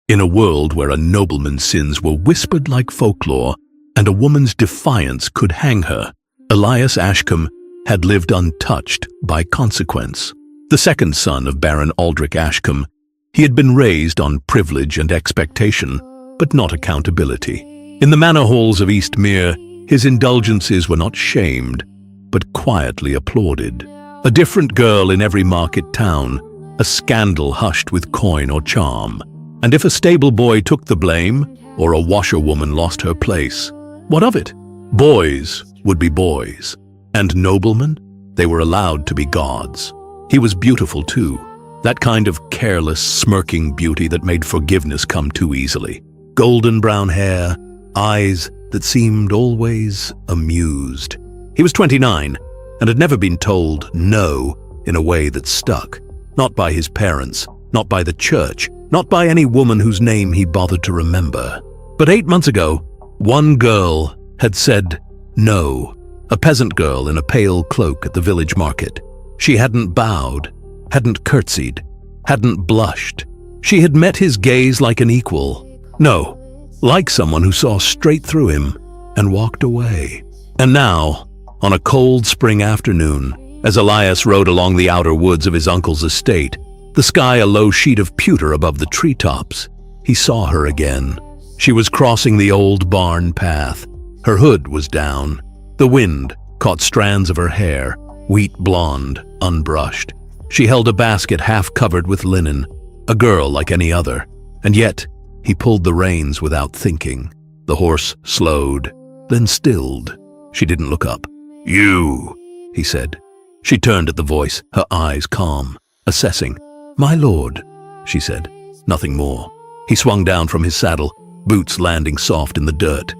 In a world where a nobleman's sins were whispered like folklore and a woman's defiance could hang her, Elias Ashcombe had lived untouched by consequence. The second son of Baron Aldrich Ashcombe, he had been raised on privilege and expectation, but not accountability. In the manor halls of Eastmere, his indulgences were not shamed, but quietly applauded. A different girl in every market town, a scandal hushed with coin or charm. And if a stable boy took the blame, or a washerwoman lost her place, what of it? Boys would be boys. And noblemen? They were allowed to be gods. He was beautiful too, that kind of careless, smirking beauty that made forgiveness come too easily. Golden brown hair, eyes that seemed always amused. He was 29 and had never been told no in a way that stuck. Not by his parents, not by the church, not by any woman whose name he bothered to remember. But 8 months ago, one girl had said no. A peasant girl in a pale cloak at the village market. She hadn't bowed, hadn't curtsied, hadn't blushed. She had met his gaze like an equal. No, like someone who saw straight through him and walked away. And now, on a cold spring afternoon, as Elias rode along the outer woods of his uncle's estate, the sky a low sheet of pewter above the treetops, he saw her again. She was crossing the old barn path. Her hood was down. The wind caught strands of her hair, wheat blonde, unbrushed. She held a basket half covered with linen, a girl like any other. And yet, he pulled the reins without thinking. The horse slowed, then stilled. She didn't look up. "You," he said. She turned at the voice, her eyes calm, assessing. "My lord," she said, nothing more. He swung down from his saddle, boots landing soft in the dirt.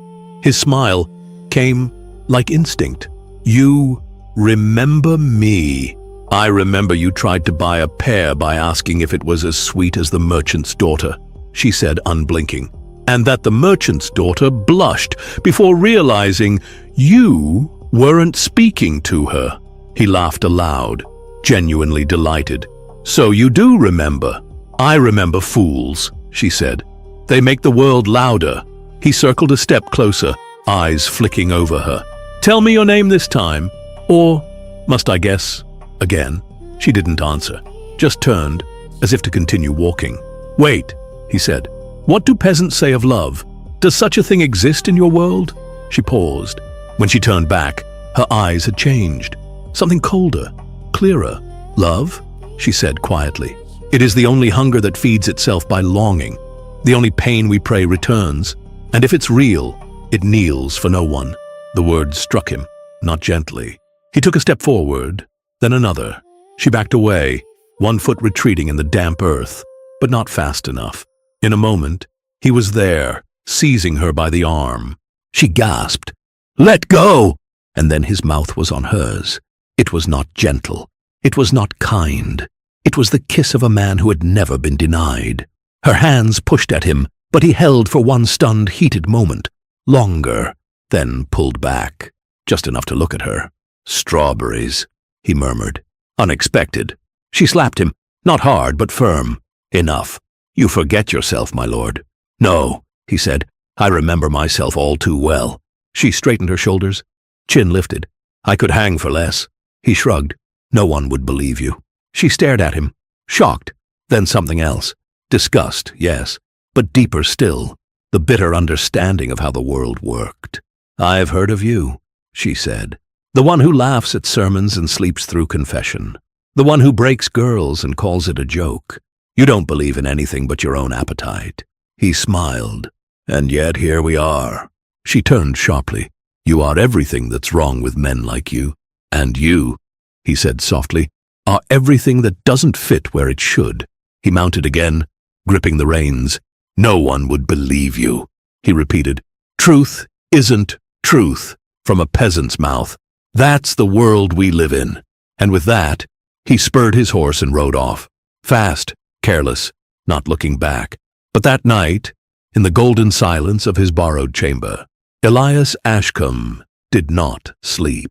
His smile came like instinct. "You remember me. I remember you tried to buy a pear by asking if it was as sweet as the merchant's daughter," she said, unblinking. "And that the merchant's daughter blushed before realizing you weren't speaking to her." He laughed aloud, genuinely delighted. "So you do remember." "I remember fools," she said. "They make the world louder." He circled a step closer, eyes flicking over her. "Tell me your name this time, or must I guess again?" She didn't answer, just turned, as if to continue walking. "Wait," he said. "What do peasants say of love? Does such a thing exist in your world?" She paused. When she turned back, her eyes had changed. Something colder, clearer. "Love?" she said quietly. "It is the only hunger that feeds itself by longing, the only pain we pray returns, and if it's real, it kneels for no one." The words struck him, not gently. He took a step forward, then another. She backed away, one foot retreating in the damp earth, but not fast enough. In a moment, he was there, seizing her by the arm. She gasped, "Let go!" And then his mouth was on hers. It was not gentle. It was not kind. It was the kiss of a man who had never been denied. Her hands pushed at him, but he held for one stunned, heated moment. Longer, then pulled back, just enough to look at her. "Strawberries," he murmured. "Unexpected." She slapped him, not hard, but firm. "Enough. You forget yourself, my lord." "No," he said. "I remember myself all too well." She straightened her shoulders, chin lifted. "I could hang for less." He shrugged. "No one would believe you." She stared at him, shocked, then something else. Disgust, yes, but deeper still, the bitter understanding of how the world worked. "I've heard of you," she said. "The one who laughs at sermons and sleeps through confession. The one who breaks girls and calls it a joke. You don't believe in anything but your own appetite." He smiled. "And yet here we are." She turned sharply. "You are everything that's wrong with men like you. And you," he said softly, "are everything that doesn't fit where it should." He mounted again, gripping the reins. "No one would believe you," he repeated. "Truth isn't truth from a peasant's mouth. That's the world we live in." And with that, he spurred his horse and rode off. Fast, careless, not looking back. But that night, in the golden silence of his borrowed chamber, Elias Ashcombe did not sleep.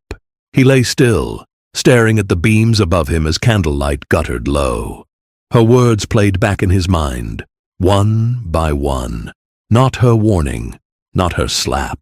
He lay still, staring at the beams above him as candlelight guttered low. Her words played back in his mind. one by one. Not her warning, not her slap.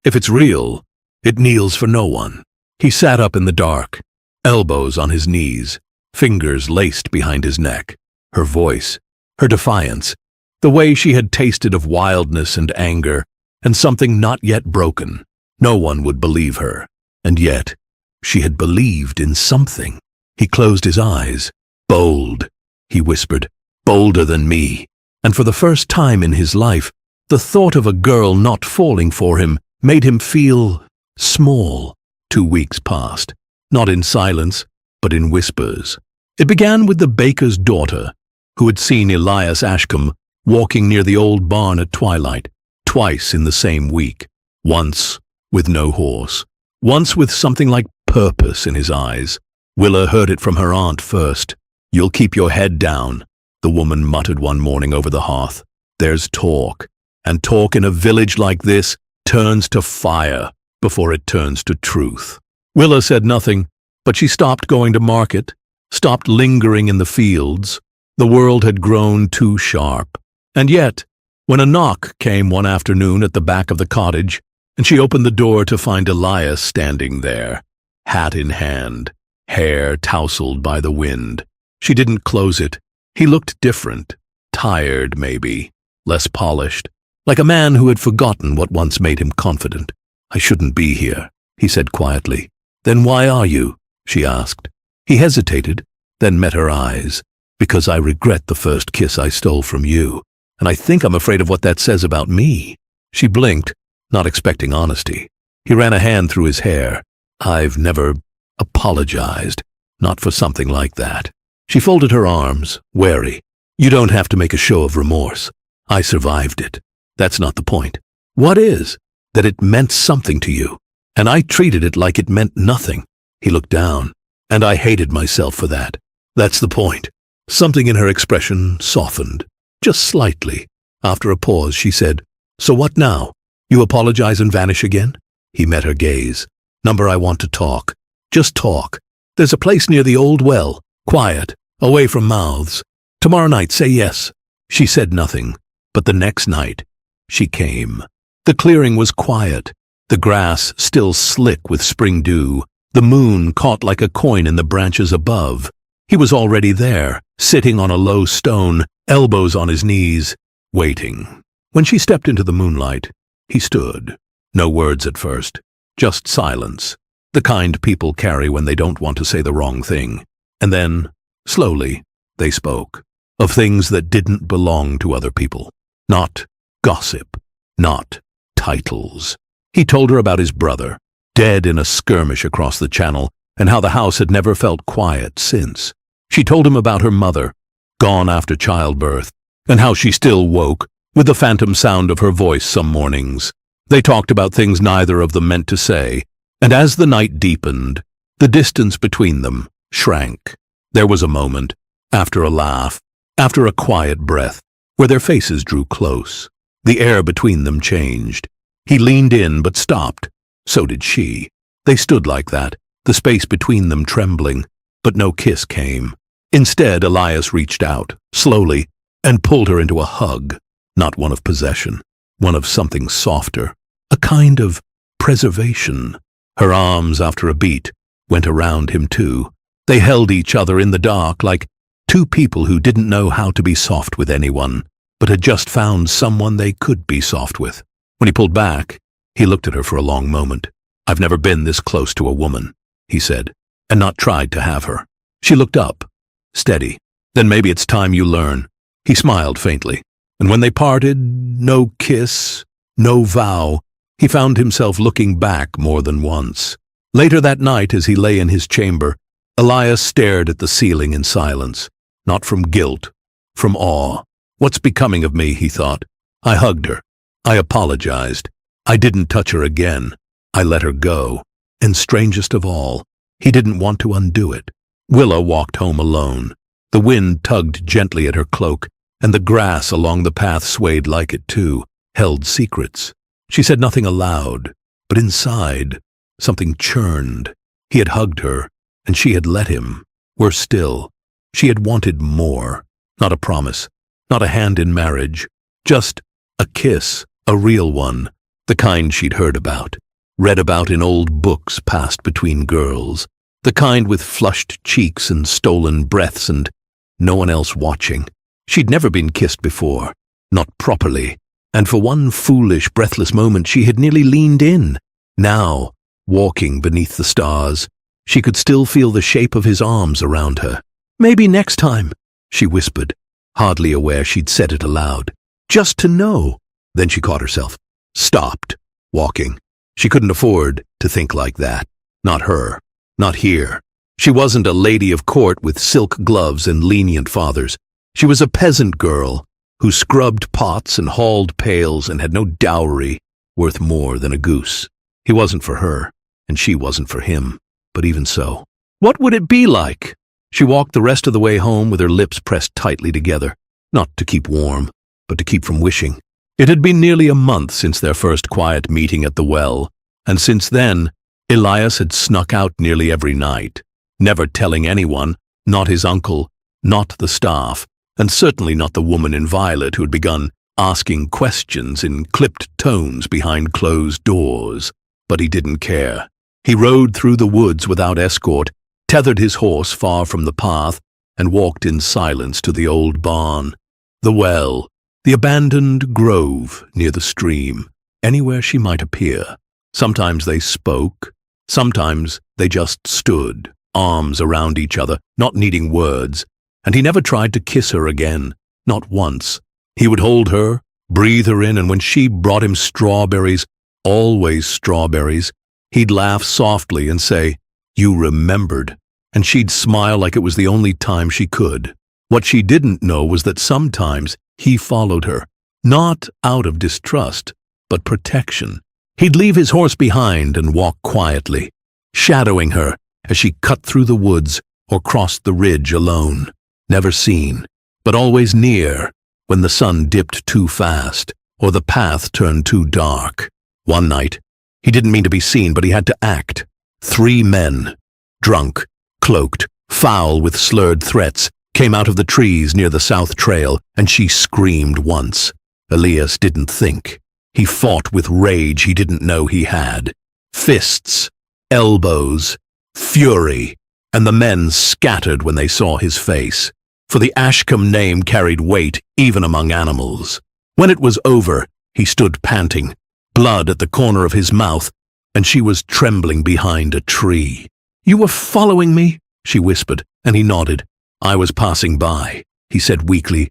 If it's real, it kneels for no one. He sat up in the dark, elbows on his knees, fingers laced behind his neck. Her voice, her defiance, the way she had tasted of wildness and anger, and something not yet broken. No one would believe her, and yet she had believed in something. He closed his eyes. Bold, he whispered, bolder than me. And for the first time in his life, the thought of a girl not falling for him made him feel small. 2 weeks passed, not in silence, but in whispers. It began with the baker's daughter, who had seen Elias Ashcombe walking near the old barn at twilight, twice in the same week. Once with no horse, once with something like purpose in his eyes. Willa heard it from her aunt first. "You'll keep your head down," the woman muttered one morning over the hearth. "There's talk, and talk in a village like this turns to fire before it turns to truth." Willa said nothing, but she stopped going to market, stopped lingering in the fields. The world had grown too sharp. And yet, when a knock came one afternoon at the back of the cottage, and she opened the door to find Elias standing there, hat in hand, hair tousled by the wind, she didn't close it. He looked different, tired maybe, less polished, like a man who had forgotten what once made him confident. "I shouldn't be here," he said quietly. "Then why are you?" she asked. He hesitated, then met her eyes. "Because I regret the first kiss I stole from you, and I think I'm afraid of what that says about me." She blinked, not expecting honesty. He ran a hand through his hair. "I've never apologized, not for something like that." She folded her arms, wary. "You don't have to make a show of remorse. I survived it. That's not the point. What is? That it meant something to you, and I treated it like it meant nothing." He looked down, "And I hated myself for that. That's the point." Something in her expression softened, just slightly. After a pause, she said, "So what now? You apologize and vanish again?" He met her gaze. "Number, I want to talk. Just talk. There's a place near the old well, quiet, away from mouths. Tomorrow night, say yes." She said nothing, but the next night, she came. The clearing was quiet, the grass still slick with spring dew, the moon caught like a coin in the branches above. He was already there, sitting on a low stone, elbows on his knees, waiting. When she stepped into the moonlight, he stood. No words at first, just silence, the kind people carry when they don't want to say the wrong thing. And then, slowly, they spoke, of things that didn't belong to other people. Not gossip, not titles. He told her about his brother, dead in a skirmish across the channel, and how the house had never felt quiet since. She told him about her mother, gone after childbirth, and how she still woke with the phantom sound of her voice some mornings. They talked about things neither of them meant to say, and as the night deepened, the distance between them shrank. There was a moment, after a laugh, after a quiet breath, where their faces drew close. The air between them changed. He leaned in but stopped. So did she. They stood like that, the space between them trembling, but no kiss came. Instead, Elias reached out, slowly, and pulled her into a hug, not one of possession, one of something softer, a kind of preservation. Her arms, after a beat, went around him too. They held each other in the dark like two people who didn't know how to be soft with anyone, but had just found someone they could be soft with. When he pulled back, he looked at her for a long moment. "I've never been this close to a woman," he said, "and not tried to have her." She looked up, steady. "Then maybe it's time you learn." He smiled faintly, and when they parted, no kiss, no vow, he found himself looking back more than once. Later that night, as he lay in his chamber, Elias stared at the ceiling in silence, not from guilt, from awe. "What's becoming of me?" he thought. "I hugged her. I apologized. I didn't touch her again. I let her go. And strangest of all, he didn't want to undo it." Willa walked home alone. The wind tugged gently at her cloak, and the grass along the path swayed like it too, held secrets. She said nothing aloud, but inside, something churned. He had hugged her, and she had let him. Worse still, she had wanted more. Not a promise, not a hand in marriage, just a kiss, a real one, the kind she'd heard about, read about in old books passed between girls, the kind with flushed cheeks and stolen breaths and no one else watching. She'd never been kissed before, not properly, and for one foolish, breathless moment she had nearly leaned in. Now, walking beneath the stars, she could still feel the shape of his arms around her. "Maybe next time," she whispered, hardly aware she'd said it aloud. "Just to know." Then she caught herself, stopped, walking. She couldn't afford to think like that. Not her. Not here. She wasn't a lady of court with silk gloves and lenient fathers. She was a peasant girl who scrubbed pots and hauled pails and had no dowry worth more than a goose. He wasn't for her, and she wasn't for him. But even so, what would it be like? She walked the rest of the way home with her lips pressed tightly together, not to keep warm, but to keep from wishing. It had been nearly a month since their first quiet meeting at the well, and since then, Elias had snuck out nearly every night, never telling anyone, not his uncle, not the staff, and certainly not the woman in violet who had begun asking questions in clipped tones behind closed doors. But he didn't care. He rode through the woods without escort, tethered his horse far from the path, and walked in silence to the old barn, the well, the abandoned grove near the stream, anywhere she might appear. Sometimes they spoke, sometimes they just stood, arms around each other, not needing words, and he never tried to kiss her again, not once. He would hold her, breathe her in, and when she brought him strawberries, always strawberries, he'd laugh softly and say, "You remembered," and she'd smile like it was the only time she could. What she didn't know was that sometimes he followed her, not out of distrust, but protection. He'd leave his horse behind and walk quietly, shadowing her as she cut through the woods or crossed the ridge alone, never seen, but always near when the sun dipped too fast or the path turned too dark. One night, he didn't mean to be seen, but he had to act. 3 men, drunk, cloaked, foul with slurred threats, came out of the trees near the south trail, and she screamed once. Elias didn't think. He fought with rage he didn't know he had. Fists, elbows, fury, and the men scattered when they saw his face. For the Ashcombe name carried weight even among animals. When it was over, he stood panting, blood at the corner of his mouth, and she was trembling behind a tree. "You were following me?" she whispered, and he nodded. "I was passing by," he said weakly.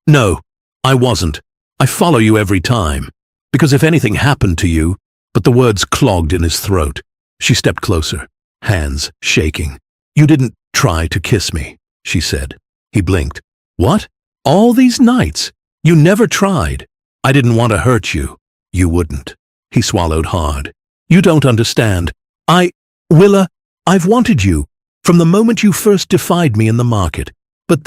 No, I wasn't. I follow you every time, because if anything happened to you," but the words clogged in his throat. She stepped closer, hands shaking. "You didn't try to kiss me," she said. He blinked. "What? All these nights? You never tried. I didn't want to hurt you." "You wouldn't." He swallowed hard. "You don't understand. Willa, I've wanted you, from the moment you first defied me in the market. But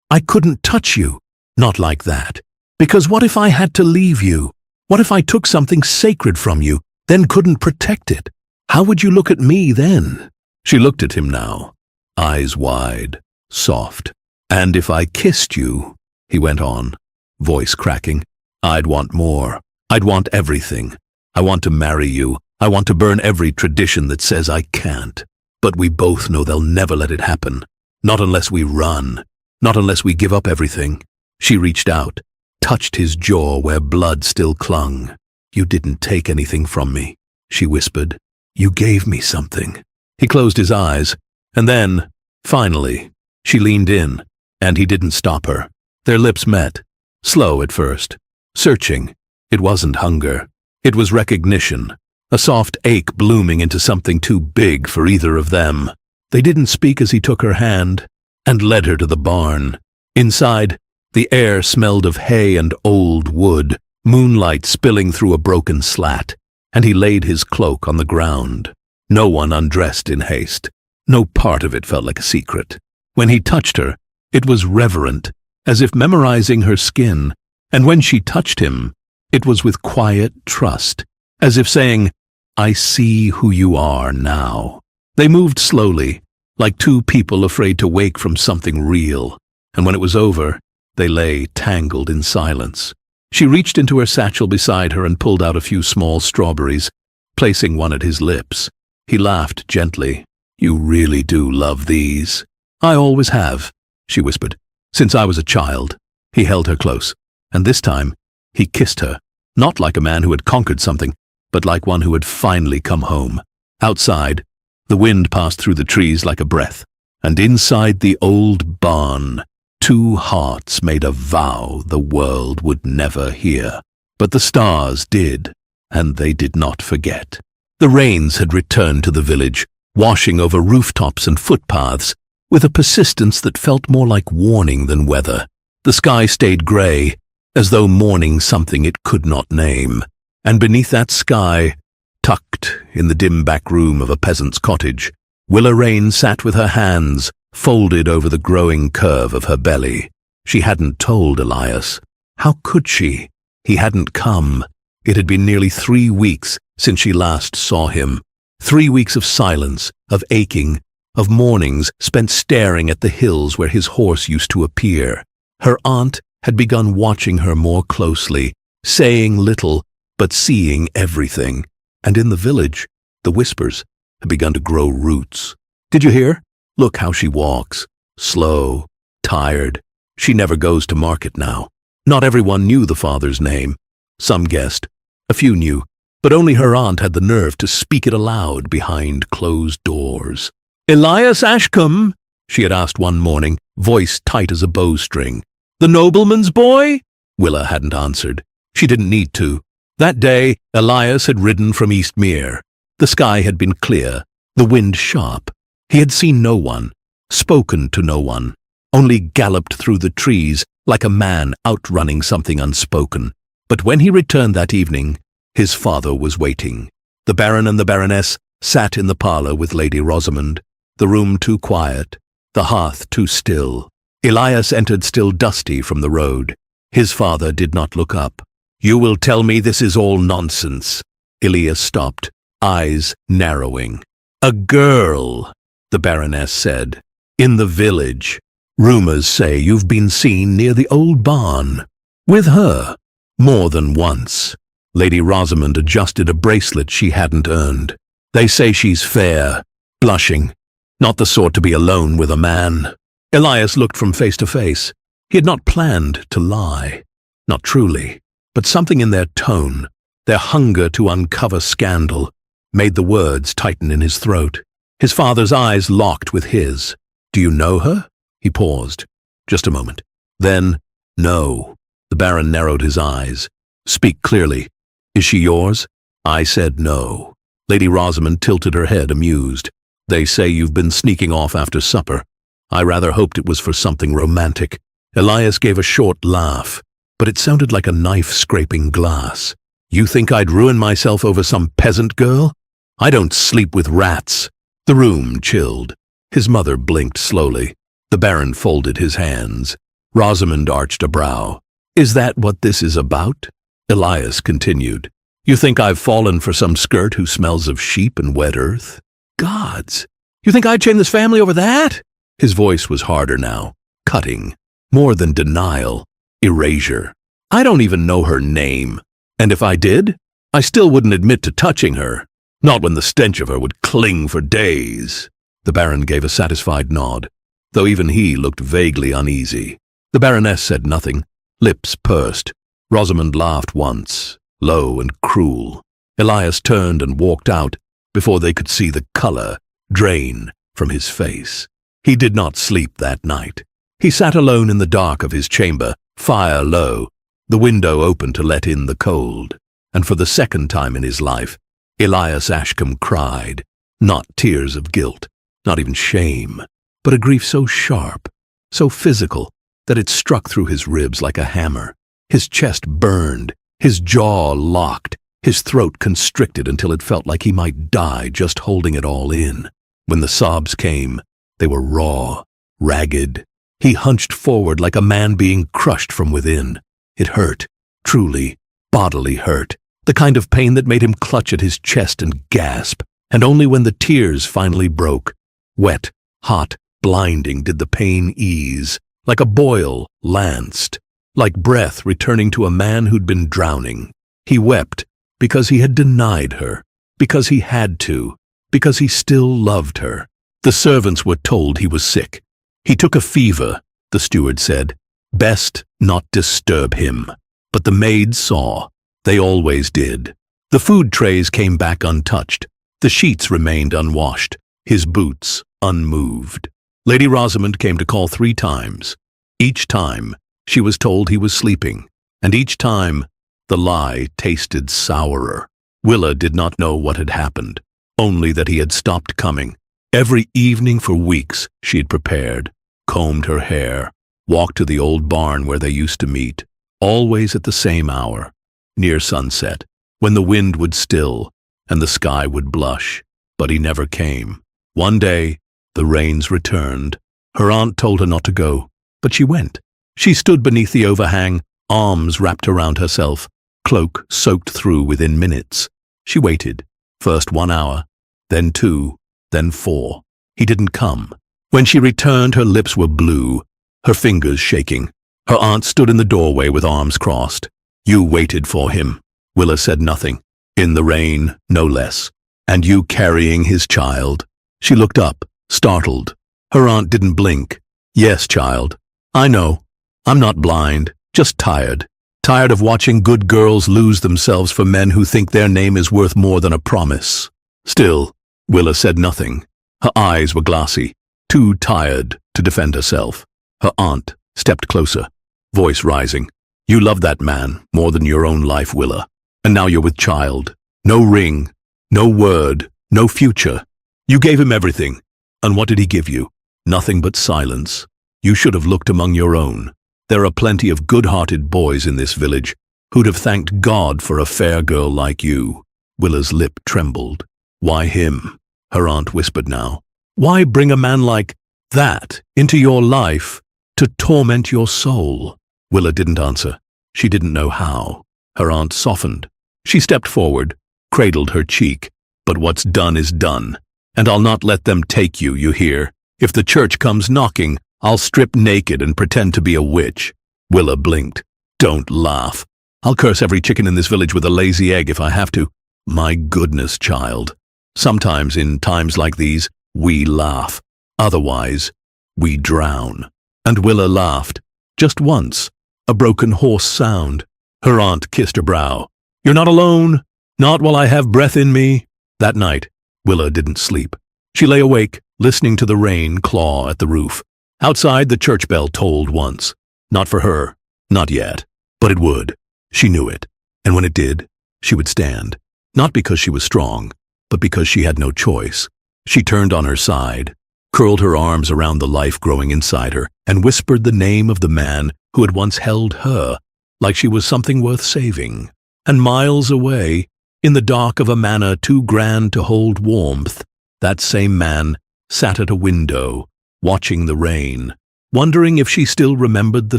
I couldn't touch you. Not like that. Because what if I had to leave you? What if I took something sacred from you, then couldn't protect it? How would you look at me then?" She looked at him now, eyes wide, soft. "And if I kissed you," he went on, voice cracking, "I'd want more. I'd want everything. I want to marry you. I want to burn every tradition that says I can't. But we both know they'll never let it happen. Not unless we run. Not unless we give up everything." She reached out, touched his jaw where blood still clung. "You didn't take anything from me," she whispered. "You gave me something." He closed his eyes, and then, finally, she leaned in, and he didn't stop her. Their lips met, slow at first, searching. It wasn't hunger. It was recognition, a soft ache blooming into something too big for either of them. They didn't speak as he took her hand and led her to the barn. Inside, the air smelled of hay and old wood, moonlight spilling through a broken slat, and he laid his cloak on the ground. No one undressed in haste. No part of it felt like a secret. When he touched her, it was reverent, as if memorizing her skin, and when she touched him, it was with quiet trust, as if saying, "I see who you are now." They moved slowly, like 2 people afraid to wake from something real, and when it was over, They lay tangled in silence. She reached into her satchel beside her and pulled out a few small strawberries, placing one at his lips. He laughed gently. "You really do love these." "I always have," she whispered, "since I was a child." He held her close, and this time he kissed her, not like a man who had conquered something, but like one who had finally come home. Outside, the wind passed through the trees like a breath, and inside the old barn, two hearts made a vow the world would never hear. But the stars did, and they did not forget. The rains had returned to the village, washing over rooftops and footpaths, with a persistence that felt more like warning than weather. The sky stayed grey, as though mourning something it could not name, and beneath that sky, tucked in the dim back room of a peasant's cottage, Willa Rain sat with her hands folded over the growing curve of her belly. She hadn't told Elias. How could she? He hadn't come. It had been nearly 3 weeks since she last saw him. 3 weeks of silence, of aching, of mornings spent staring at the hills where his horse used to appear. Her aunt had begun watching her more closely, saying little, but seeing everything. And in the village, the whispers had begun to grow roots. "Did you hear? Look how she walks. Slow, tired. She never goes to market now." Not everyone knew the father's name. Some guessed. A few knew. But only her aunt had the nerve to speak it aloud behind closed doors. "Elias Ashcombe?" she had asked one morning, voice tight as a bowstring. "The nobleman's boy?" Willa hadn't answered. She didn't need to. That day, Elias had ridden from Eastmere. The sky had been clear, the wind sharp. He had seen no one, spoken to no one, only galloped through the trees like a man outrunning something unspoken. But when he returned that evening, his father was waiting. The Baron and the Baroness sat in the parlour with Lady Rosamond, the room too quiet, the hearth too still. Elias entered still dusty from the road. His father did not look up. "You will tell me this is all nonsense." Elias stopped, eyes narrowing. "A girl," the Baroness said, "in the village. Rumors say you've been seen near the old barn. With her. More than once." Lady Rosamond adjusted a bracelet she hadn't earned. "They say she's fair, blushing, not the sort to be alone with a man." Elias looked from face to face. He had not planned to lie. Not truly. But something in their tone, their hunger to uncover scandal, made the words tighten in his throat. His father's eyes locked with his. "Do you know her?" He paused. Just a moment. Then, "No." The Baron narrowed his eyes. "Speak clearly. Is she yours?" I said no. Lady Rosamond tilted her head, amused. "They say you've been sneaking off after supper. I rather hoped it was for something romantic." Elias gave a short laugh, but it sounded like a knife scraping glass. "You think I'd ruin myself over some peasant girl? I don't sleep with rats." The room chilled. His mother blinked slowly. The Baron folded his hands. Rosamond arched a brow. "Is that what this is about?" Elias continued. "You think I've fallen for some skirt who smells of sheep and wet earth? Gods! You think I'd chain this family over that?" His voice was harder now, cutting, more than denial, erasure. "I don't even know her name. And if I did, I still wouldn't admit to touching her. Not when the stench of her would cling for days." The Baron gave a satisfied nod, though even he looked vaguely uneasy. The Baroness said nothing, lips pursed. Rosamond laughed once, low and cruel. Elias turned and walked out before they could see the colour drain from his face. He did not sleep that night. He sat alone in the dark of his chamber, fire low, the window open to let in the cold. And for the second time in his life, Elias Ashcombe cried, not tears of guilt, not even shame, but a grief so sharp, so physical, that it struck through his ribs like a hammer. His chest burned, his jaw locked, his throat constricted until it felt like he might die just holding it all in. When the sobs came, they were raw, ragged. He hunched forward like a man being crushed from within. It hurt, truly, bodily hurt, the kind of pain that made him clutch at his chest and gasp, and only when the tears finally broke, wet, hot, blinding, did the pain ease, like a boil lanced, like breath returning to a man who'd been drowning. He wept because he had denied her, because he had to, because he still loved her. The servants were told he was sick. He took a fever, the steward said. Best not disturb him. But the maids saw. They always did. The food trays came back untouched. The sheets remained unwashed. His boots unmoved. Lady Rosamond came to call 3 times. Each time, she was told he was sleeping, and each time, the lie tasted sourer. Willa did not know what had happened, only that he had stopped coming. Every evening for weeks, she had prepared, combed her hair, walked to the old barn where they used to meet, always at the same hour, near sunset, when the wind would still and the sky would blush, but he never came. One day, the rains returned. Her aunt told her not to go, but she went. She stood beneath the overhang, arms wrapped around herself, cloak soaked through within minutes. She waited, first 1 hour, then 2, then 4. He didn't come. When she returned, her lips were blue, her fingers shaking. Her aunt stood in the doorway with arms crossed. You waited for him. Willa said nothing. In the rain, no less. And you carrying his child. She looked up, startled. Her aunt didn't blink. Yes, child. I know. I'm not blind, just tired. Tired of watching good girls lose themselves for men who think their name is worth more than a promise. Still, Willa said nothing. Her eyes were glassy, too tired to defend herself. Her aunt stepped closer, voice rising. You love that man more than your own life, Willa. And now you're with child. No ring, no word, no future. You gave him everything. And what did he give you? Nothing but silence. You should have looked among your own. There are plenty of good-hearted boys in this village who'd have thanked God for a fair girl like you. Willa's lip trembled. Why him? Her aunt whispered now. Why bring a man like that into your life to torment your soul? Willa didn't answer. She didn't know how. Her aunt softened. She stepped forward, cradled her cheek. But what's done is done. And I'll not let them take you, you hear? If the church comes knocking, I'll strip naked and pretend to be a witch. Willa blinked. Don't laugh. I'll curse every chicken in this village with a lazy egg if I have to. My goodness, child. Sometimes in times like these, we laugh. Otherwise, we drown. And Willa laughed. Just once. A broken hoarse sound. Her aunt kissed her brow. You're not alone. Not while I have breath in me. That night, Willa didn't sleep. She lay awake, listening to the rain claw at the roof. Outside, the church bell tolled once. Not for her. Not yet. But it would. She knew it. And when it did, she would stand. Not because she was strong, but because she had no choice. She turned on her side, curled her arms around the life growing inside her, and whispered the name of the man who had once held her like she was something worth saving. And miles away, in the dark of a manor too grand to hold warmth, that same man sat at a window, watching the rain, wondering if she still remembered the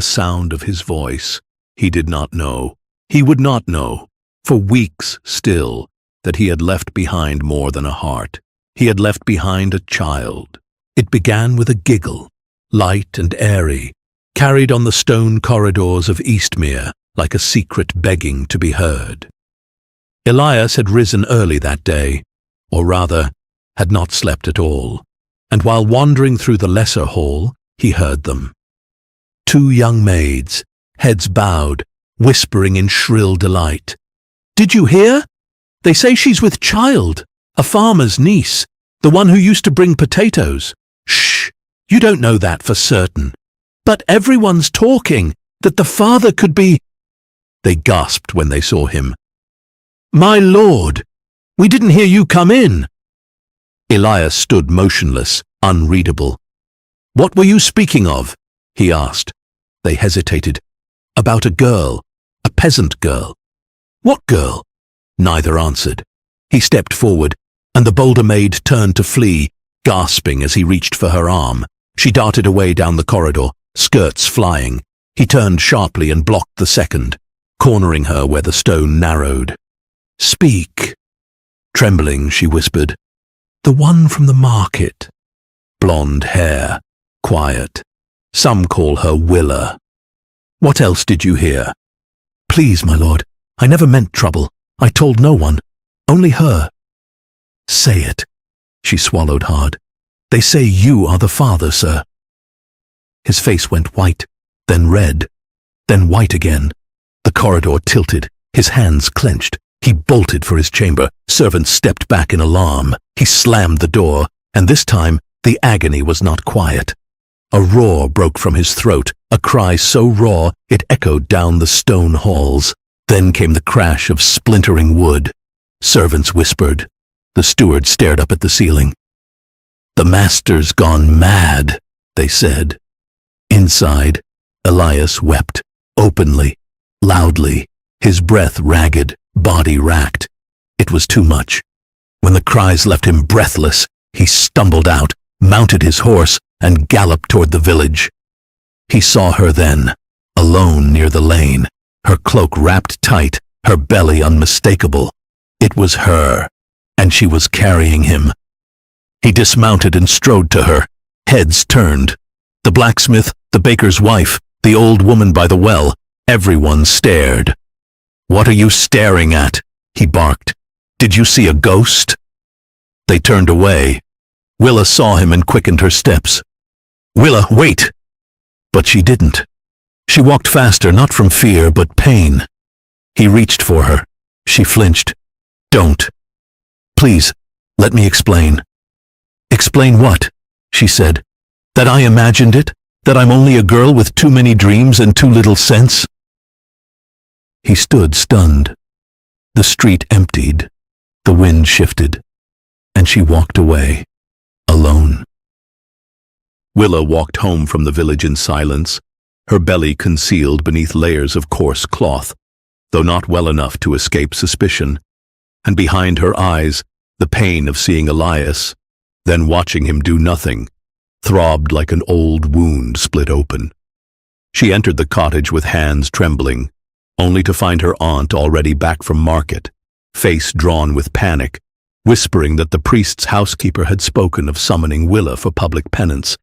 sound of his voice. He did not know. He would not know, for weeks still, that he had left behind more than a heart. He had left behind a child. It began with a giggle, light and airy, carried on the stone corridors of Eastmere like a secret begging to be heard. Elias had risen early that day, or rather, had not slept at all, and while wandering through the lesser hall, he heard them. 2 young maids, heads bowed, whispering in shrill delight. Did you hear? They say she's with child, a farmer's niece, the one who used to bring potatoes. Shh, you don't know that for certain. But everyone's talking, that the father could be... They gasped when they saw him. My lord, we didn't hear you come in. Elias stood motionless, unreadable. What were you speaking of? He asked. They hesitated. About a girl, a peasant girl. What girl? Neither answered. He stepped forward, and the bolder maid turned to flee, gasping as he reached for her arm. She darted away down the corridor, skirts flying. He turned sharply and blocked the second, cornering her where the stone narrowed. Speak. Trembling, she whispered. The one from the market. Blonde hair, quiet, Some call her Willa. What else did you hear? Please, my lord, I never meant trouble. I told no one. Only her. Say it. She swallowed hard. They say you are the father, sir. His face went white, then red, then white again. The corridor tilted, his hands clenched. He bolted for his chamber. Servants stepped back in alarm. He slammed the door, and this time the agony was not quiet. A roar broke from his throat, a cry so raw it echoed down the stone halls. Then came the crash of splintering wood. Servants whispered. The steward stared up at the ceiling. "The master's gone mad," they said. Inside, Elias wept, openly, loudly, his breath ragged, body racked. It was too much. When the cries left him breathless, he stumbled out, mounted his horse, and galloped toward the village. He saw her then, alone near the lane, her cloak wrapped tight, her belly unmistakable. It was her, and she was carrying him. He dismounted and strode to her, heads turned. The blacksmith, the baker's wife, the old woman by the well, everyone stared. "What are you staring at?" he barked. "Did you see a ghost?" They turned away. Willa saw him and quickened her steps. "Willa, wait!" But she didn't. She walked faster, not from fear, but pain. He reached for her. She flinched. "Don't. Please, let me explain." "Explain what?" she said. "That I imagined it? That I'm only a girl with too many dreams and too little sense?" He stood stunned. The street emptied. The wind shifted. And she walked away, alone. Willa walked home from the village in silence, her belly concealed beneath layers of coarse cloth, though not well enough to escape suspicion, and behind her eyes, the pain of seeing Elias, then watching him do nothing, throbbed like an old wound split open. She entered the cottage with hands trembling, only to find her aunt already back from market, face drawn with panic, whispering that the priest's housekeeper had spoken of summoning Willa for public penance,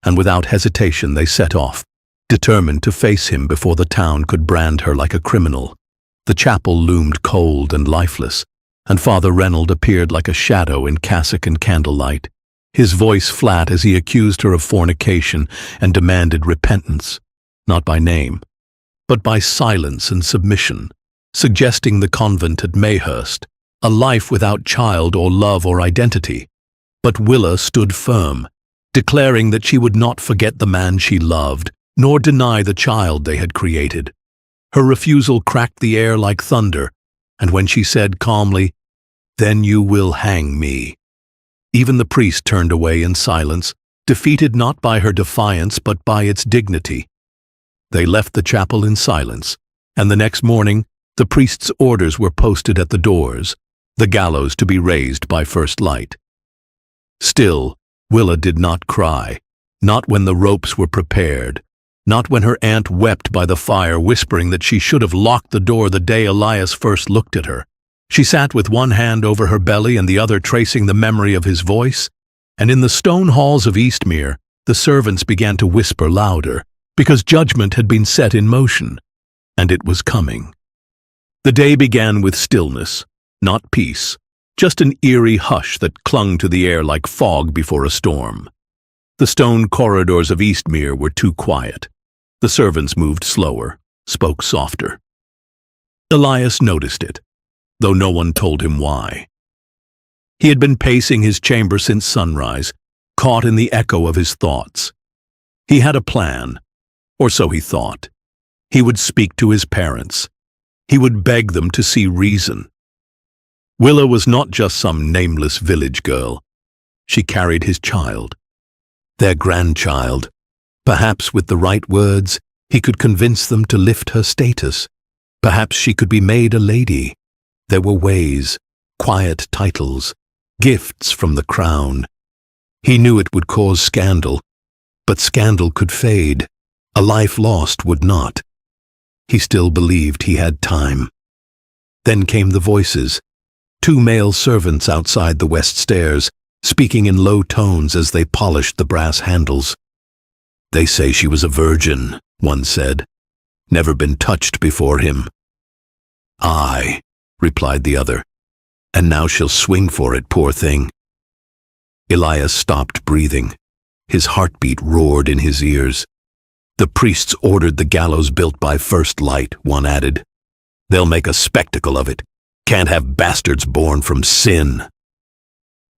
and without hesitation they set off, determined to face him before the town could brand her like a criminal. The chapel loomed cold and lifeless, and Father Reynold appeared like a shadow in cassock and candlelight, his voice flat as he accused her of fornication and demanded repentance, not by name, but by silence and submission, suggesting the convent at Mayhurst, a life without child or love or identity. But Willa stood firm, declaring that she would not forget the man she loved, nor deny the child they had created. Her refusal cracked the air like thunder, and when she said calmly, "Then you will hang me," even the priest turned away in silence, defeated not by her defiance but by its dignity. They left the chapel in silence, and the next morning the priest's orders were posted at the doors, the gallows to be raised by first light. Still, Willa did not cry, not when the ropes were prepared, not when her aunt wept by the fire, whispering that she should have locked the door the day Elias first looked at her. She sat with one hand over her belly and the other tracing the memory of his voice, and in the stone halls of Eastmere, the servants began to whisper louder, because judgment had been set in motion, and it was coming. The day began with stillness, not peace, just an eerie hush that clung to the air like fog before a storm. The stone corridors of Eastmere were too quiet. The servants moved slower, spoke softer. Elias noticed it, though no one told him why. He had been pacing his chamber since sunrise, caught in the echo of his thoughts. He had a plan, or so he thought. He would speak to his parents. He would beg them to see reason. Willa was not just some nameless village girl. She carried his child, their grandchild. Perhaps with the right words, he could convince them to lift her status. Perhaps she could be made a lady. There were ways, quiet titles, gifts from the crown. He knew it would cause scandal, but scandal could fade. A life lost would not. He still believed he had time. Then came the voices. 2 male servants outside the west stairs, speaking in low tones as they polished the brass handles. They say she was a virgin, one said, never been touched before him. Aye, replied the other, and now she'll swing for it, poor thing. Elias stopped breathing. His heartbeat roared in his ears. The priests ordered the gallows built by first light, one added. They'll make a spectacle of it. Can't have bastards born from sin.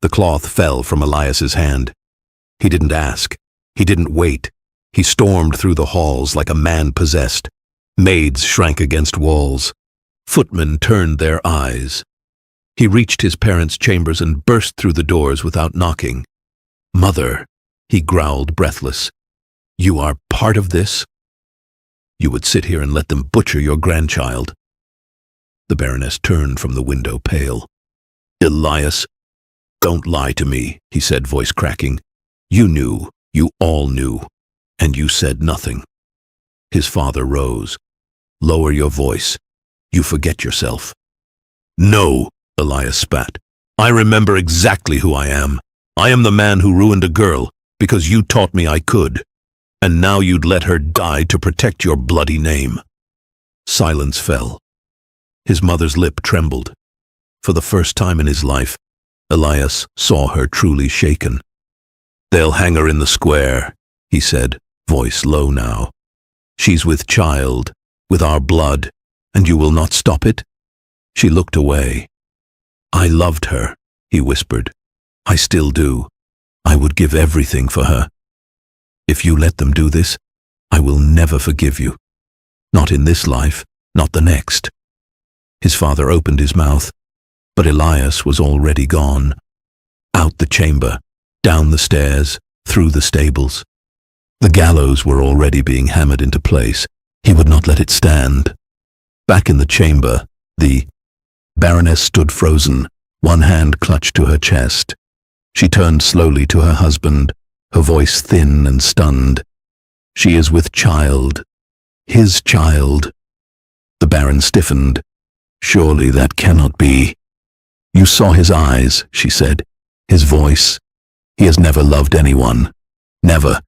The cloth fell from Elias's hand. He didn't ask. He didn't wait. He stormed through the halls like a man possessed. Maids shrank against walls. Footmen turned their eyes. He reached his parents' chambers and burst through the doors without knocking. Mother, he growled, breathless. You are part of this? You would sit here and let them butcher your grandchild. The Baroness turned from the window, pale. Elias, don't lie to me, he said, voice cracking. You knew, you all knew, and you said nothing. His father rose. Lower your voice. You forget yourself. No, Elias spat. I remember exactly who I am. I am the man who ruined a girl because you taught me I could. And now you'd let her die to protect your bloody name. Silence fell. His mother's lip trembled. For the first time in his life, Elias saw her truly shaken. They'll hang her in the square, he said, voice low now. She's with child, with our blood, and you will not stop it? She looked away. I loved her, he whispered. I still do. I would give everything for her. If you let them do this, I will never forgive you. Not in this life, not the next. His father opened his mouth, but Elias was already gone. Out the chamber, down the stairs, through the stables. The gallows were already being hammered into place. He would not let it stand. Back in the chamber, the Baroness stood frozen, one hand clutched to her chest. She turned slowly to her husband, her voice thin and stunned. She is with child. His child. The Baron stiffened. Surely that cannot be. You saw his eyes, she said. His voice. He has never loved anyone. Never.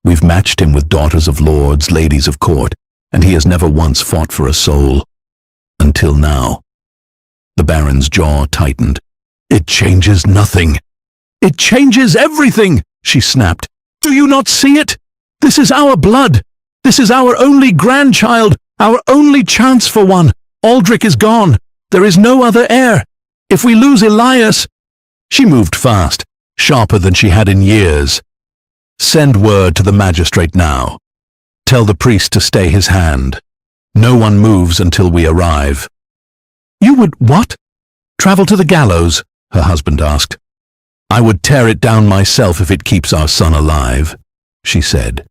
We've matched him with daughters of lords, ladies of court, and he has never once fought for a soul. Until now. The Baron's jaw tightened. It changes nothing. It changes everything, she snapped. Do you not see it? This is our blood. This is our only grandchild, our only chance for one. Aldrich is gone. There is no other heir. If we lose Elias... She moved fast, sharper than she had in years. Send word to the magistrate now. Tell the priest to stay his hand. No one moves until we arrive. You would what? Travel to the gallows? Her husband asked. I would tear it down myself if it keeps our son alive, she said.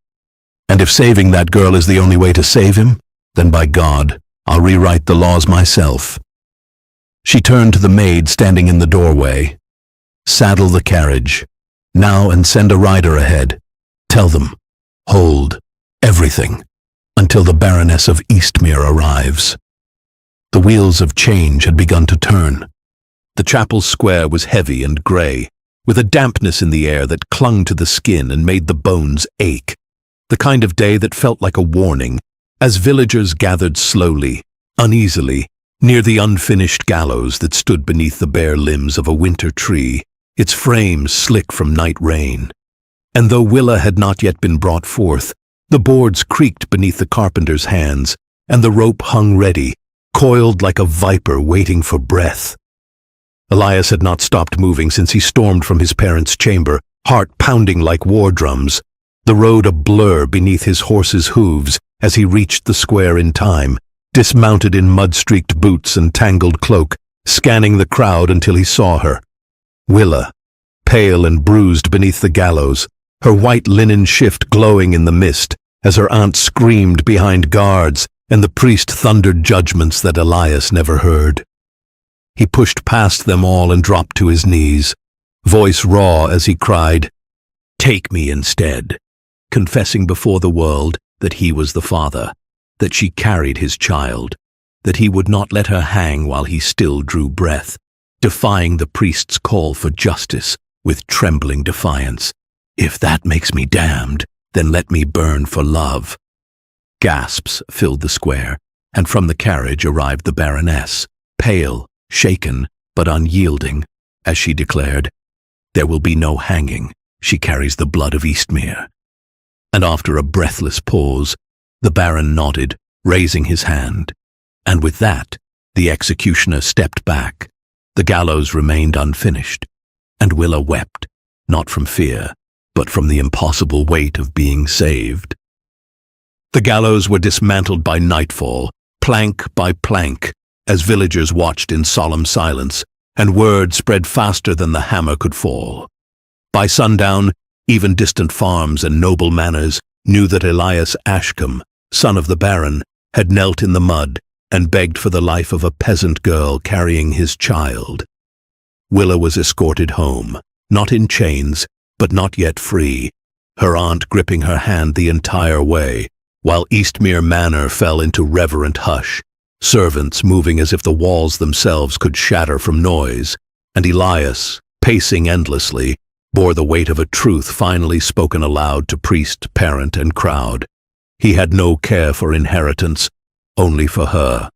And if saving that girl is the only way to save him, then by God, I'll rewrite the laws myself. She turned to the maid standing in the doorway. Saddle the carriage. Now and send a rider ahead. Tell them. Hold. Everything. Until the Baroness of Eastmere arrives. The wheels of change had begun to turn. The chapel square was heavy and grey, with a dampness in the air that clung to the skin and made the bones ache. The kind of day that felt like a warning, as villagers gathered slowly, uneasily, near the unfinished gallows that stood beneath the bare limbs of a winter tree, its frames slick from night rain. And though Willa had not yet been brought forth, the boards creaked beneath the carpenter's hands, and the rope hung ready, coiled like a viper waiting for breath. Elias had not stopped moving since he stormed from his parents' chamber, heart pounding like war drums, the road a blur beneath his horse's hooves as he reached the square in time, dismounted in mud-streaked boots and tangled cloak, scanning the crowd until he saw her. Willa, pale and bruised beneath the gallows, her white linen shift glowing in the mist, as her aunt screamed behind guards and the priest thundered judgments that Elias never heard. He pushed past them all and dropped to his knees, voice raw as he cried, "Take me instead," confessing before the world that he was the father, that she carried his child, that he would not let her hang while he still drew breath, defying the priest's call for justice with trembling defiance. "If that makes me damned, then let me burn for love." Gasps filled the square, and from the carriage arrived the Baroness, pale, shaken, but unyielding, as she declared, "There will be no hanging. She carries the blood of Eastmere." And after a breathless pause, the Baron nodded, raising his hand. And with that, the executioner stepped back. The gallows remained unfinished, and Willa wept, not from fear, but from the impossible weight of being saved. The gallows were dismantled by nightfall, plank by plank, as villagers watched in solemn silence, and word spread faster than the hammer could fall. By sundown, even distant farms and noble manors knew that Elias Ashcombe, son of the Baron, had knelt in the mud and begged for the life of a peasant girl carrying his child. Willa was escorted home, not in chains, but not yet free, her aunt gripping her hand the entire way, while Eastmere Manor fell into reverent hush, servants moving as if the walls themselves could shatter from noise, and Elias, pacing endlessly, bore the weight of a truth finally spoken aloud to priest, parent, and crowd. He had no care for inheritance, only for her.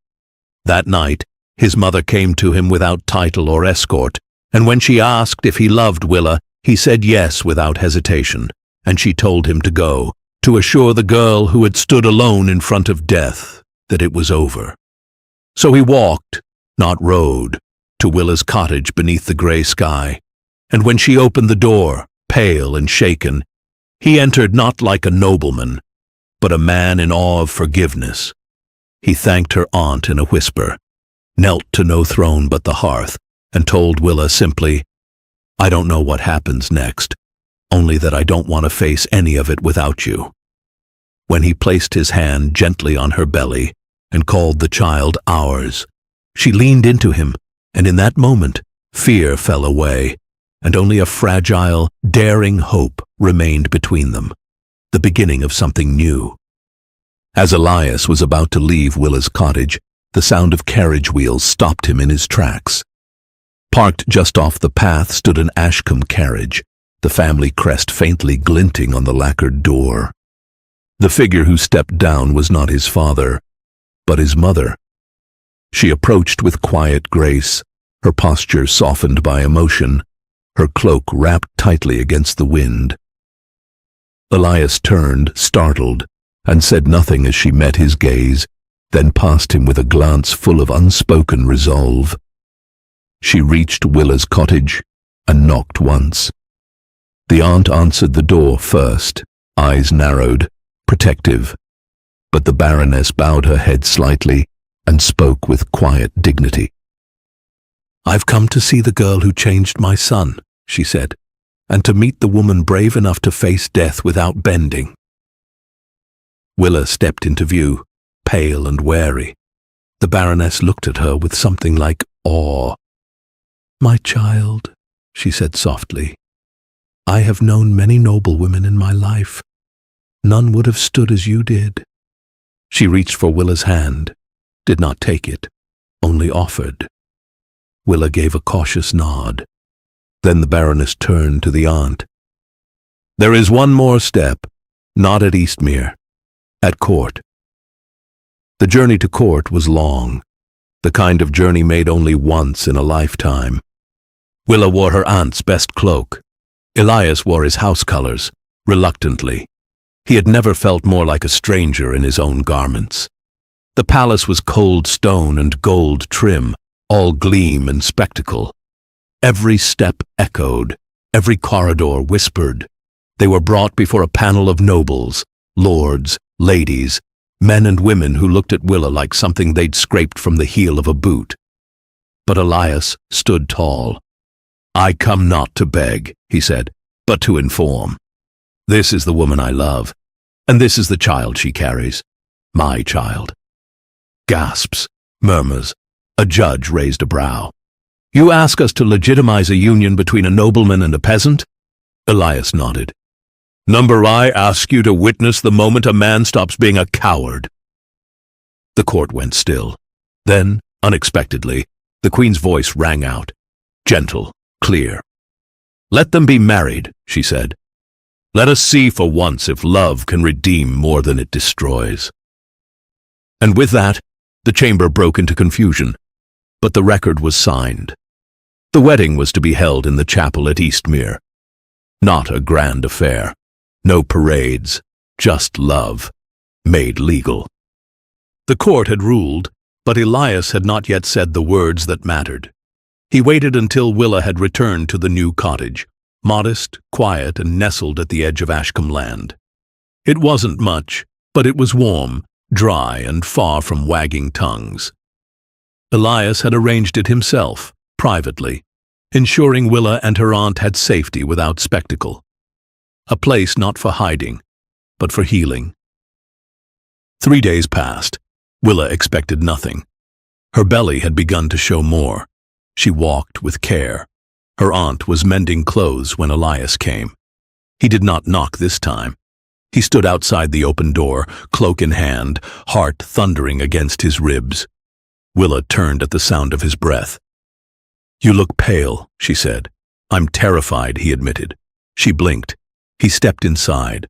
That night, his mother came to him without title or escort, and when she asked if he loved Willa, he said yes without hesitation, and she told him to go, to assure the girl who had stood alone in front of death that it was over. So he walked, not rode, to Willa's cottage beneath the grey sky, and when she opened the door, pale and shaken, he entered not like a nobleman, but a man in awe of forgiveness. He thanked her aunt in a whisper, knelt to no throne but the hearth, and told Willa simply, "I don't know what happens next, only that I don't want to face any of it without you." When he placed his hand gently on her belly and called the child ours, she leaned into him, and in that moment, fear fell away, and only a fragile, daring hope remained between them, the beginning of something new. As Elias was about to leave Willa's cottage, the sound of carriage wheels stopped him in his tracks. Parked just off the path stood an Ashcombe carriage, the family crest faintly glinting on the lacquered door. The figure who stepped down was not his father, but his mother. She approached with quiet grace, her posture softened by emotion, her cloak wrapped tightly against the wind. Elias turned, startled, and said nothing as she met his gaze, then passed him with a glance full of unspoken resolve. She reached Willa's cottage and knocked once. The aunt answered the door first, eyes narrowed, protective, but the Baroness bowed her head slightly and spoke with quiet dignity. "I've come to see the girl who changed my son," she said, "and to meet the woman brave enough to face death without bending." Willa stepped into view, pale and wary. The Baroness looked at her with something like awe. "My child," she said softly, "I have known many noble women in my life. None would have stood as you did." She reached for Willa's hand, did not take it, only offered. Willa gave a cautious nod. Then the Baroness turned to the aunt. "There is one more step, not at Eastmere, at court." The journey to court was long, the kind of journey made only once in a lifetime. Willa wore her aunt's best cloak. Elias wore his house colors, reluctantly. He had never felt more like a stranger in his own garments. The palace was cold stone and gold trim, all gleam and spectacle. Every step echoed, every corridor whispered. They were brought before a panel of nobles, lords, ladies, men and women who looked at Willa like something they'd scraped from the heel of a boot. But Elias stood tall. "I come not to beg," he said, "but to inform. This is the woman I love, and this is the child she carries. My child." Gasps, murmurs. A judge raised a brow. "You ask us to legitimize a union between a nobleman and a peasant?" Elias nodded. "Number I ask you to witness the moment a man stops being a coward." The court went still. Then, unexpectedly, the Queen's voice rang out, gentle, clear. "Let them be married," she said. Let us see for once if love can redeem more than it destroys." And with that, the chamber broke into confusion, but the record was signed. The wedding was to be held in the chapel at Eastmere. Not a grand affair, no parades, just love, made legal. The court had ruled, but Elias had not yet said the words that mattered. He waited until Willa had returned to the new cottage, modest, quiet, and nestled at the edge of Ashcombe Land. It wasn't much, but it was warm, dry, and far from wagging tongues. Elias had arranged it himself, privately, ensuring Willa and her aunt had safety without spectacle. A place not for hiding, but for healing. 3 days passed. Willa expected nothing. Her belly had begun to show more. She walked with care. Her aunt was mending clothes when Elias came. He did not knock this time. He stood outside the open door, cloak in hand, heart thundering against his ribs. Willa turned at the sound of his breath. "You look pale," she said. "I'm terrified," he admitted. She blinked. He stepped inside.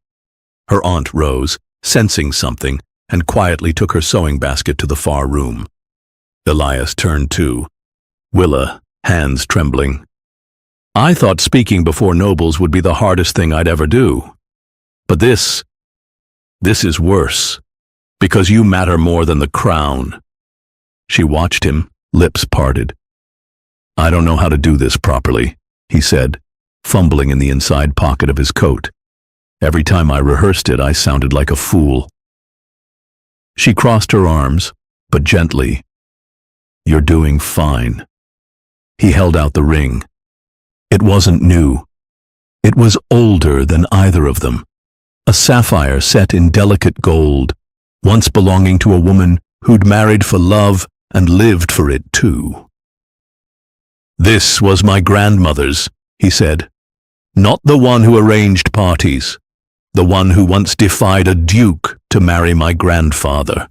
Her aunt rose, sensing something, and quietly took her sewing basket to the far room. Elias turned too. Willa, hands trembling. "I thought speaking before nobles would be the hardest thing I'd ever do. But this is worse, because you matter more than the crown." She watched him, lips parted. "I don't know how to do this properly," he said, fumbling in the inside pocket of his coat. "Every time I rehearsed it, I sounded like a fool." She crossed her arms, but gently. "You're doing fine." He held out the ring. It wasn't new. It was older than either of them. A sapphire set in delicate gold, once belonging to a woman who'd married for love and lived for it too. "This was my grandmother's," he said. "Not the one who arranged parties. The one who once defied a duke to marry my grandfather."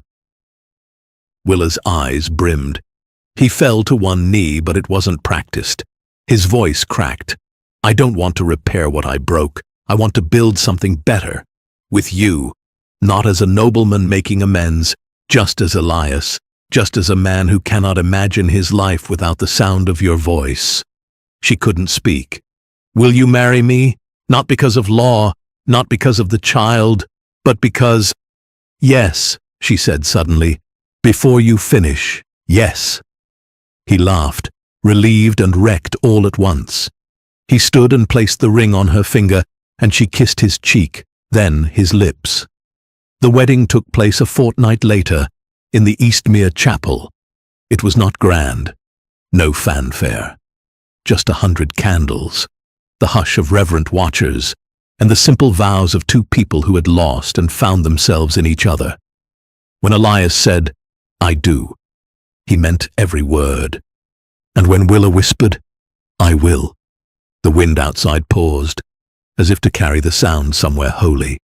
Willa's eyes brimmed. He fell to one knee, but it wasn't practiced. His voice cracked. "I don't want to repair what I broke. I want to build something better. With you. Not as a nobleman making amends, just as Elias, just as a man who cannot imagine his life without the sound of your voice." She couldn't speak. "Will you marry me? Not because of law, not because of the child, but because—" "Yes," she said suddenly. "Before you finish, yes." He laughed, relieved and wrecked all at once. He stood and placed the ring on her finger, and she kissed his cheek, then his lips. The wedding took place a fortnight later, in the Eastmere Chapel. It was not grand, no fanfare. Just 100 candles, the hush of reverent watchers, and the simple vows of two people who had lost and found themselves in each other. When Elias said, "I do," he meant every word. And when Willa whispered, "I will," the wind outside paused, as if to carry the sound somewhere holy.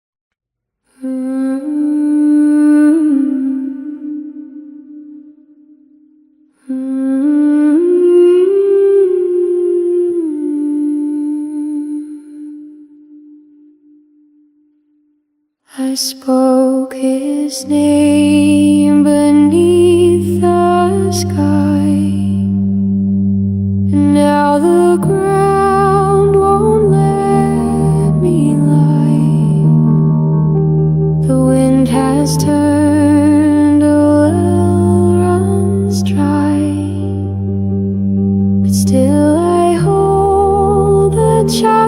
I spoke his name beneath the sky, and now the ground won't let me lie. The wind has turned, a well runs dry, but still I hold the child